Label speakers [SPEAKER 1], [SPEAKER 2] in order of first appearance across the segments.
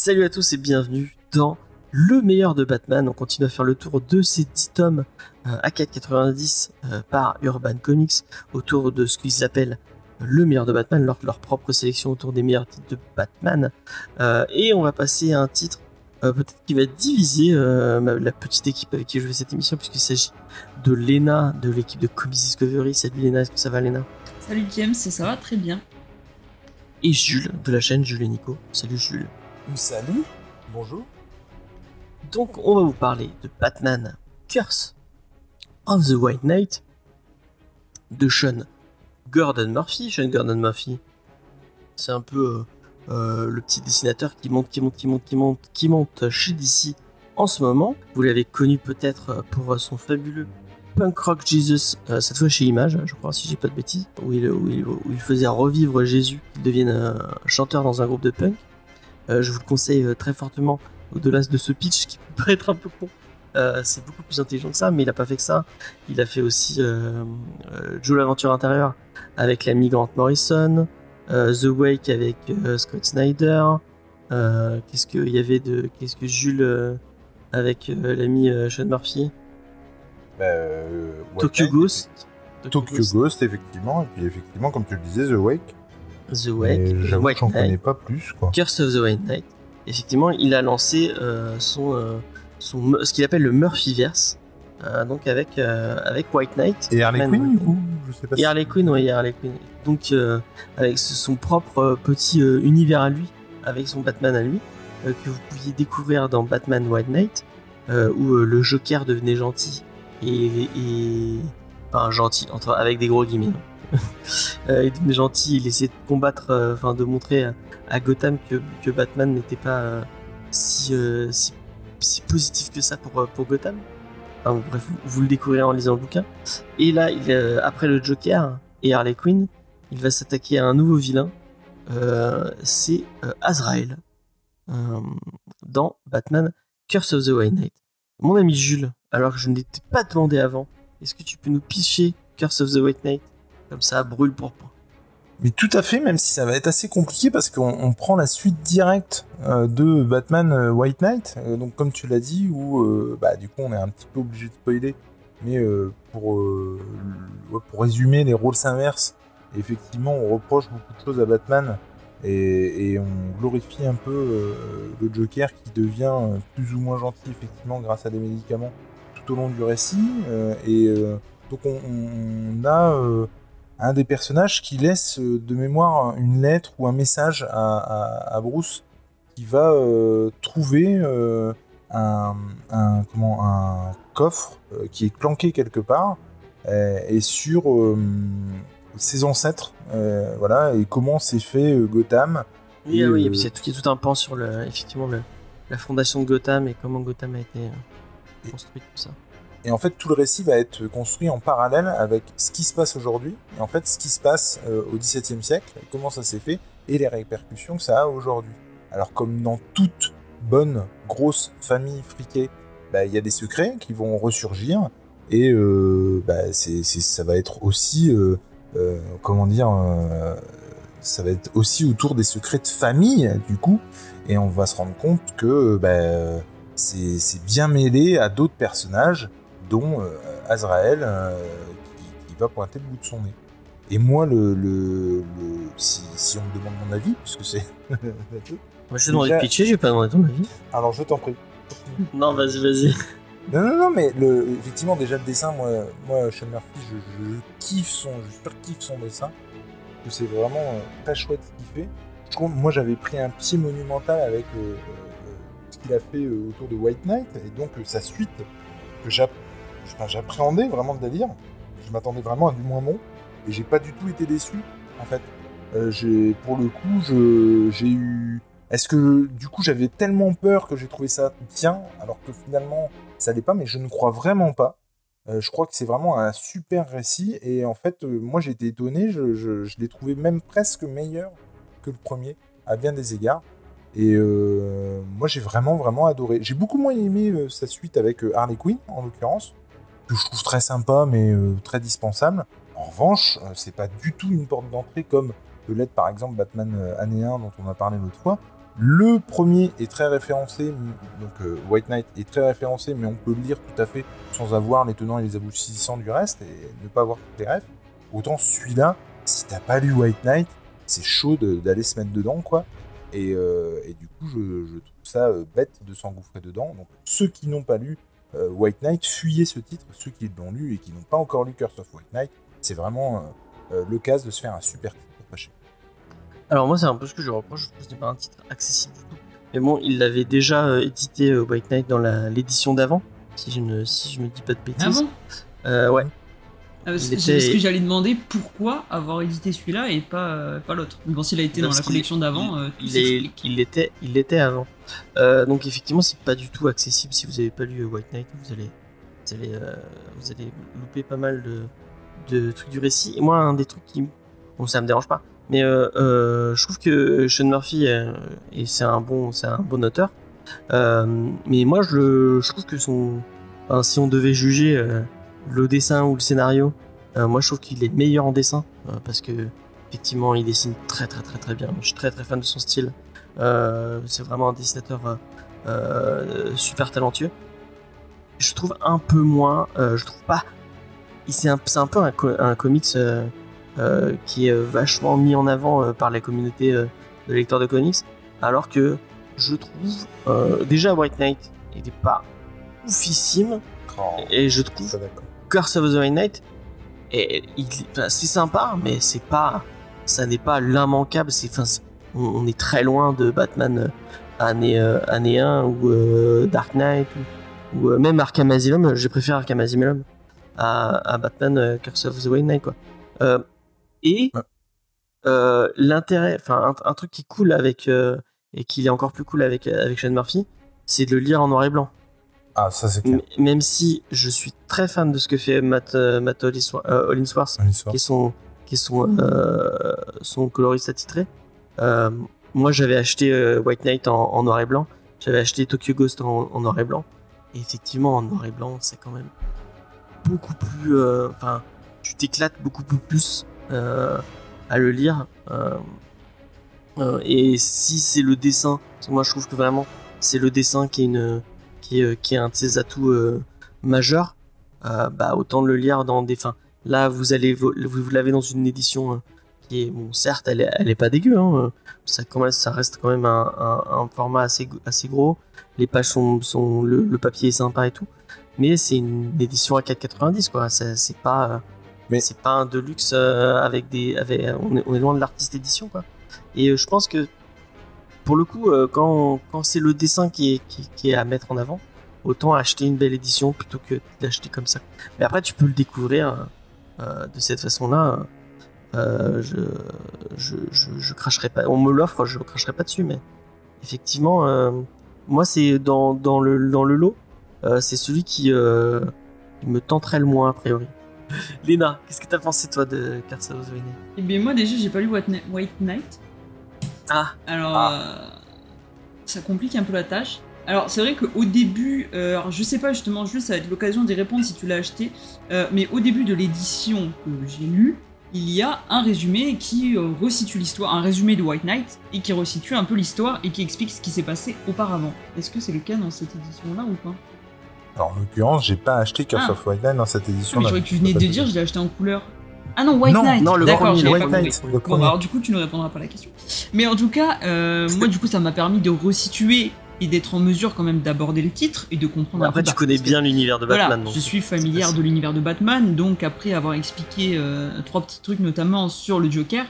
[SPEAKER 1] Salut à tous et bienvenue dans le meilleur de Batman. On continue à faire le tour de ces 10 tomes à 4,90 par Urban Comics autour de ce qu'ils appellent le meilleur de Batman, leur propre sélection autour des meilleurs titres de Batman. Et on va passer à un titre peut-être qui va diviser la petite équipe avec qui je fais cette émission, puisqu'il s'agit de Léna de l'équipe de Comics Discovery. Salut Léna, est-ce que ça va Léna?
[SPEAKER 2] Salut James, ça va très bien.
[SPEAKER 1] Et Jules de la chaîne Jules et Nico. Salut Jules.
[SPEAKER 3] Salut, bonjour.
[SPEAKER 1] Donc on va vous parler de Batman Curse of the White Knight de Sean Gordon Murphy. Sean Gordon Murphy, c'est un peu le petit dessinateur qui monte chez DC en ce moment. Vous l'avez connu peut-être pour son fabuleux Punk Rock Jesus, cette fois chez Image, je crois, si j'ai pas de bêtises, où il faisait revivre Jésus, qu'il devienne chanteur dans un groupe de punk. Je vous le conseille très fortement, au-delà de ce pitch qui peut paraître un peu con. C'est beaucoup plus intelligent que ça, mais il a pas fait que ça. Il a fait aussi Joe l'aventure intérieure avec l'ami Grant Morrison, The Wake avec Scott Snyder. Qu'est-ce que Jules avec l'ami Sean Murphy? Tokyo Ghost.
[SPEAKER 3] Tokyo Ghost, effectivement. Et puis effectivement, comme tu le disais, The Wake.
[SPEAKER 1] The Wake.
[SPEAKER 3] J'avoue que j'en connais pas plus, quoi.
[SPEAKER 1] Curse of the White Knight. Effectivement, il a lancé ce qu'il appelle le Murphyverse, donc avec White Knight.
[SPEAKER 3] Et Harley Quinn, du coup, je sais pas.
[SPEAKER 1] Et Harley Quinn, oui, Harley Quinn. Donc avec son propre petit univers à lui, avec son Batman à lui, que vous pouviez découvrir dans Batman White Knight, où le Joker devenait gentil enfin gentil avec des gros guillemets. Il devenait gentil, il essayait de combattre, de montrer à Gotham que Batman n'était pas si positif que ça pour Gotham. Enfin, bref, vous le découvrirez en lisant le bouquin. Et là, après le Joker et Harley Quinn, il va s'attaquer à un nouveau vilain. C'est Azrael dans Batman Curse of the White Knight. Mon ami Jules, alors que je ne l'étais pas demandé avant, est-ce que tu peux nous pitcher Curse of the White Knight comme ça, brûle pour point?
[SPEAKER 3] Mais tout à fait, même si ça va être assez compliqué parce qu'on prend la suite directe de Batman White Knight, donc comme tu l'as dit, où du coup on est un petit peu obligé de spoiler, mais pour résumer les rôles s'inversent, effectivement on reproche beaucoup de choses à Batman et on glorifie un peu le Joker qui devient plus ou moins gentil effectivement grâce à des médicaments tout au long du récit, donc on a un des personnages qui laisse de mémoire une lettre ou un message à Bruce qui va trouver un coffre qui est planqué quelque part et sur ses ancêtres, voilà, et comment s'est fait Gotham.
[SPEAKER 1] Oui, et puis il y a tout un pan sur la fondation de Gotham et comment Gotham a été construit, tout ça.
[SPEAKER 3] Et en fait, tout le récit va être construit en parallèle avec ce qui se passe aujourd'hui, et en fait, ce qui se passe au XVIIe siècle, comment ça s'est fait, et les répercussions que ça a aujourd'hui. Alors, comme dans toute bonne, grosse famille friquée, il y a des secrets qui vont ressurgir, et ça va être aussi, ça va être aussi autour des secrets de famille, du coup, et on va se rendre compte que c'est bien mêlé à d'autres personnages, dont Azrael qui va pointer le bout de son nez. Et moi, si on me demande mon avis, puisque c'est...
[SPEAKER 1] Moi je t'ai demandé de pitcher, j'ai pas demandé ton avis.
[SPEAKER 3] Alors je t'en prie.
[SPEAKER 1] Non, vas-y.
[SPEAKER 3] Non, mais effectivement, déjà le dessin, moi Sean Murphy, je surkiffe son dessin. Que c'est vraiment très chouette ce qu'il fait. Je trouve, moi j'avais pris un pied monumental avec ce qu'il a fait autour de White Knight, et donc sa suite que j'appréhendais vraiment de la lire. Je m'attendais vraiment à du moins bon, et j'ai pas du tout été déçu en fait. Pour le coup, j'ai eu... Est-ce que du coup j'avais tellement peur que j'ai trouvé ça bien, alors que finalement ça l'est pas, mais je ne crois vraiment pas. Je crois que c'est vraiment un super récit, et en fait moi j'ai été étonné, je l'ai trouvé même presque meilleur que le premier à bien des égards. Et moi j'ai vraiment adoré. J'ai beaucoup moins aimé sa suite avec Harley Quinn en l'occurrence, que je trouve très sympa mais très dispensable. En revanche, c'est pas du tout une porte d'entrée comme peut l'être par exemple Batman année 1 dont on a parlé l'autre fois, Le premier est très référencé, donc White Knight est très référencé, mais on peut le lire tout à fait sans avoir les tenants et les aboutissants du reste et ne pas avoir toutes les refs. Autant celui-là, si t'as pas lu White Knight, c'est chaud d'aller se mettre dedans, quoi. Et du coup, je trouve ça bête de s'engouffrer dedans. Donc, ceux qui n'ont pas lu White Knight, fuyez ce titre. Ceux qui l'ont lu et qui n'ont pas encore lu Curse of White Knight, c'est vraiment l'occasion de se faire un super titre pas cher.
[SPEAKER 1] Alors moi c'est un peu ce que je reproche, je trouve que c'est pas un titre accessible du tout. Mais bon, il l'avait déjà édité White Knight dans l'édition d'avant, si je me dis pas de bêtises.
[SPEAKER 2] Ah bon
[SPEAKER 1] ouais.
[SPEAKER 2] Parce que j'allais demander pourquoi avoir édité celui-là et pas l'autre. Bon, s'il a été dans la collection d'avant,
[SPEAKER 1] il l'était avant. Donc effectivement, c'est pas du tout accessible si vous avez pas lu White Knight. Vous allez louper pas mal de trucs du récit. Et moi, un des trucs qui, bon, ça me dérange pas, mais je trouve que Sean Murphy et c'est un bon auteur. Mais moi, je trouve que si on devait juger le dessin ou le scénario, moi je trouve qu'il est meilleur en dessin parce que effectivement il dessine très très très très bien. Je suis très très fan de son style. C'est vraiment un dessinateur super talentueux. Je trouve un peu moins, je trouve pas. C'est un peu un comics qui est vachement mis en avant par la communauté de lecteurs de comics, alors que je trouve déjà White Knight n'était pas oufissime. Et je trouve Curse of the White Knight, c'est sympa, mais ça n'est pas l'immanquable. On est très loin de Batman année 1 ou Dark Knight ou même Arkham Asylum. J'ai préféré Arkham Asylum à Batman Curse of the White Knight, quoi. L'intérêt, enfin un truc qui est cool avec et qui est encore plus cool avec Sean Murphy, c'est de le lire en noir et blanc.
[SPEAKER 3] Ah, ça c'est clair.
[SPEAKER 1] Même si je suis très fan de ce que fait Matt Hollingsworth, qui est son coloriste attitré. Moi, j'avais acheté White Knight en noir et blanc. J'avais acheté Tokyo Ghost en noir et blanc. Et effectivement, en noir et blanc, c'est quand même beaucoup plus. Enfin, tu t'éclates beaucoup plus à le lire. Et si c'est le dessin, parce que moi, je trouve que vraiment, c'est le dessin qui est un de ses atouts majeurs. Autant le lire dans des fins. Là, vous l'avez dans une édition qui est, bon, certes, elle est pas dégueu. Hein, ça reste quand même un format assez gros. Les pages le papier est sympa et tout. Mais c'est une édition à 4,90 quoi. C'est pas un deluxe on est loin de l'artiste édition, quoi. Et je pense que pour le coup, quand c'est le dessin qui est à mettre en avant, autant acheter une belle édition plutôt que d'acheter comme ça. Mais après, tu peux le découvrir de cette façon-là. Je cracherai pas. On me l'offre, je cracherai pas dessus. Mais effectivement, moi, c'est dans le lot, c'est celui qui me tenterait le moins a priori. Léna, qu'est-ce que t'as pensé toi de Curse of the White Knight?
[SPEAKER 2] Eh bien moi déjà j'ai pas lu White Knight. Alors ça complique un peu la tâche. Alors c'est vrai qu'au début, alors je sais pas justement, juste ça va être l'occasion d'y répondre si tu l'as acheté, mais au début de l'édition que j'ai lue, il y a un résumé qui resitue l'histoire, un résumé de White Knight, et qui resitue un peu l'histoire et qui explique ce qui s'est passé auparavant. Est-ce que c'est le cas dans cette édition-là ou pas?
[SPEAKER 3] Alors, en l'occurrence, j'ai pas acheté Curse of White Knight dans cette édition.
[SPEAKER 2] Mais je croyais que tu venais de dire, je l'ai acheté en couleur. Ah non, White Knight.
[SPEAKER 1] Non,
[SPEAKER 2] d'accord,
[SPEAKER 1] le
[SPEAKER 2] White
[SPEAKER 1] Knight.
[SPEAKER 2] Bon, alors du coup, tu ne répondras pas à la question. Mais en tout cas, moi, du coup, ça m'a permis de resituer et d'être en mesure quand même d'aborder le titre et de comprendre.
[SPEAKER 1] Après, tu connais bien l'univers de Batman.
[SPEAKER 2] Voilà, donc je suis familière de l'univers de Batman, donc après avoir expliqué 3 petits trucs, notamment sur le Joker,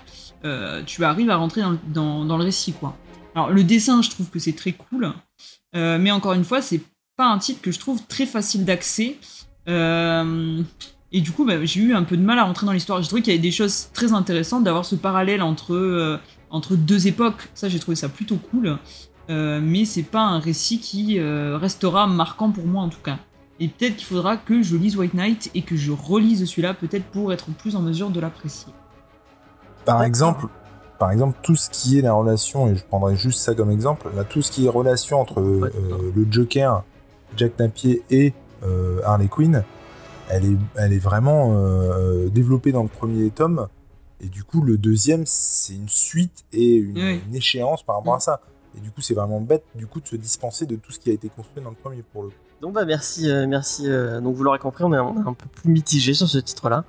[SPEAKER 2] tu arrives à rentrer dans le récit, quoi. Alors, le dessin, je trouve que c'est très cool, mais encore une fois, c'est pas un titre que je trouve très facile d'accès. Et du coup, j'ai eu un peu de mal à rentrer dans l'histoire. J'ai trouvé qu'il y avait des choses très intéressantes, d'avoir ce parallèle entre 2 époques. Ça, j'ai trouvé ça plutôt cool. Mais c'est pas un récit qui restera marquant pour moi en tout cas. Et peut-être qu'il faudra que je lise White Knight et que je relise celui-là, peut-être pour être plus en mesure de l'apprécier.
[SPEAKER 3] Par exemple, tout ce qui est la relation, et je prendrai juste ça comme exemple, là, tout ce qui est relation entre le Joker, Jack Napier et Harley Quinn, elle est vraiment développée dans le premier tome, et du coup le deuxième c'est une suite et une échéance par rapport à ça. Et du coup, c'est vraiment bête du coup de se dispenser de tout ce qui a été construit dans le premier pour le coup.
[SPEAKER 1] Donc bah merci. Donc vous l'aurez compris, on est un peu plus mitigé sur ce titre-là.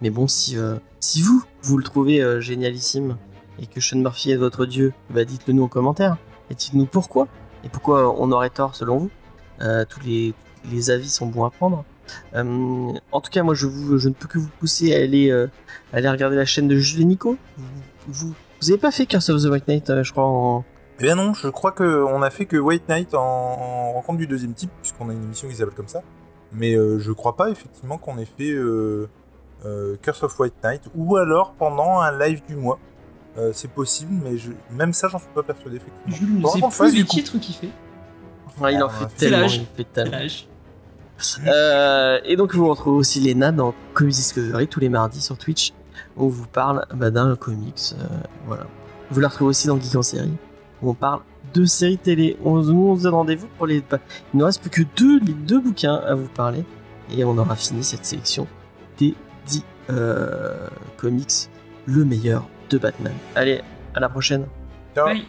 [SPEAKER 1] Mais bon, si vous le trouvez génialissime et que Sean Murphy est votre dieu, bah dites-le nous en commentaire. Et dites-nous pourquoi. Et pourquoi on aurait tort selon vous. Tous les avis sont bons à prendre. En tout cas, moi je ne peux que vous pousser à aller regarder la chaîne de Jules et Nico. Vous avez pas fait Curse of the White Knight, je crois,
[SPEAKER 3] Eh bien non, je crois qu'on a fait que White Knight en rencontre du deuxième type, puisqu'on a une émission qui s'appelle comme ça. Mais je crois pas effectivement qu'on ait fait Curse of White Knight, ou alors pendant un live du mois. C'est possible, mais même ça, j'en suis pas persuadé, effectivement.
[SPEAKER 2] Jules ne sait plus les titres qu'il fait.
[SPEAKER 1] Ouais, il en fait tellement. Et donc vous retrouvez aussi Léna dans Comics Discovery tous les mardis sur Twitch, où on vous parle d'un comics. Voilà. Vous la retrouvez aussi dans Geek en série, où on parle de séries télé. On se donne rendez-vous pour les... Il ne reste plus que les deux bouquins à vous parler, et on aura fini cette sélection des 10 comics, le meilleur de Batman. Allez, à la prochaine.
[SPEAKER 3] Ciao.
[SPEAKER 2] Bye.